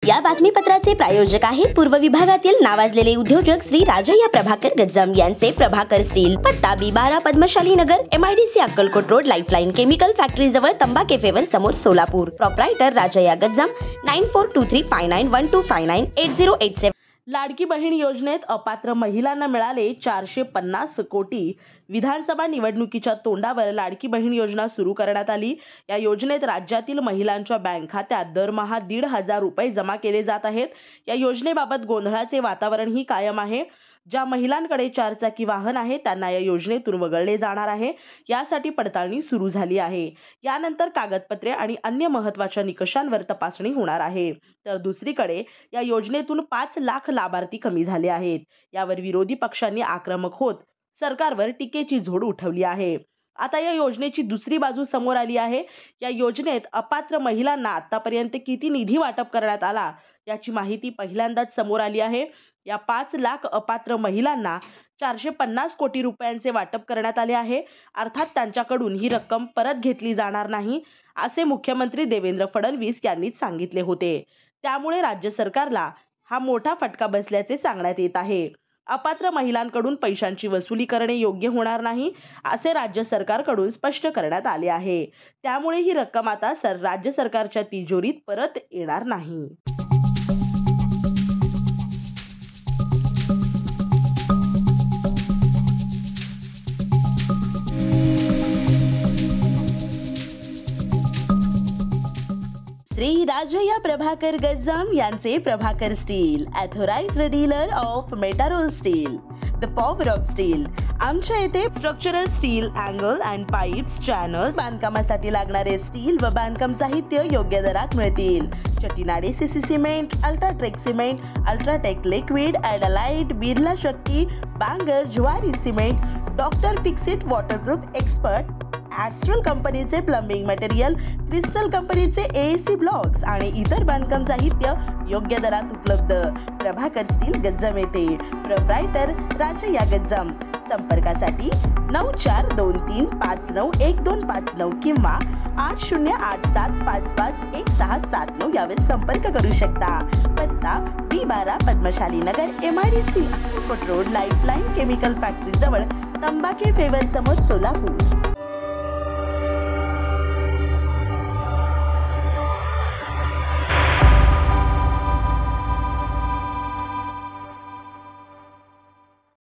या बातमीपत्राचे प्रायोजक आहेत पूर्व विभागातील नावाजलेले उद्योजक श्री राजय्या प्रभाकर गज्जाम यांचे प्रभाकर स्टील, पत्ता B12 पद्मशाली नगर, MIDC Akkalkot road, lifeline chemical factory जवळ, तंबा कॅफेवर समोर, सोलापूर. प्रोप्रायटर राजय्या गज्जाम. 94235912598087. लाडकी बहीण योजनेत अपात्र महिलांना मिळाले 450 कोटी. विधानसभा निवडणुकीच्या तोंडावर लाडकी बहीण योजना सुरू करण्यात आली. या योजनेत राज्यातील महिलांच्या बँक खात्यात दरमहा 1,500 रुपये जमा केले जात आहेत. या योजनेबाबत गोंधळाचे वातावरणही कायम आहे. ज्या महिलांकडे 4 चाकी वाहन आहे त्यांना या योजनेतून वगळले जाणार आहे. यासाठी पडताळणी सुरू झाली आहे. यानंतर कागदपत्रे आणि अन्य महत्त्वाच्या निकषांवर तपासणी होणार आहे. तर दुसरीकडे या योजनेतून 5 लाख लाभार्थी कमी झाले आहेत. यावर विरोधी पक्षांनी आक्रमक होत सरकारवर टीकेची झोड उठवली आहे. आता या योजनेची दुसरी बाजू समोर आली आहे. या योजनेत अपात्र महिलांना आतापर्यंत किती निधी वाटप करण्यात आला याची माहिती पहिल्यांदाच समोर आली आहे. या 5 लाख अपात्र महिलांना 450 कोटी रुपयांचे वाटप करण्यात आले आहे. अर्थात त्यांच्याकडून ही रक्कम परत घेतली जाणार नाही असे मुख्यमंत्री देवेंद्र फडणवीस यांनी सांगितले होते. त्यामुळे राज्य सरकारला हा मोठा फटका बसल्याचे सांगण्यात येत आहे. अपात्र महिलांकडून पैशांची वसुली करणे योग्य होणार नाही असे राज्य सरकारकडून स्पष्ट करण्यात आले आहे. त्यामुळे ही रक्कम आता राज्य सरकारच्या तिजोरीत परत येणार नाही. श्री राजय्या प्रभाकर गज्जाम यांचे Prabhakar steel, authorised dealer of Metarol steel, the power of steel. आमच्या येथे structural steel, angle and pipes, channel, बांधकामासाठी लागणारे स्टील व बांधकाम साहित्य योग्य दरात मिळतील. Chettinad CC cement, UltraTech cement, UltraTech liquid, ॲडलाइट, Birla Shakti, Bangar, Zuari cement, doctor Fixit waterproof expert, Astral कंपनीचे प्लंबिंग मटेरियल, क्रिस्टल कंपनीचे AC ब्लॉक्स आणि इतर बांधकाम साहित्य योग्य दरात उपलब्ध. प्रभाकर स्टील गज्जाम येथे. प्रोप्रायटर राजय्या गज्जाम. संपर्कासाठी 9423591259 किंवा 8087551679 यावर संपर्क करू शकता. पत्ता B12 पद्मशाली नगर, MIDC Akkalkot road, lifeline chemical factory जवळ, तंबा कॅफेवर समोर, सोलापूर.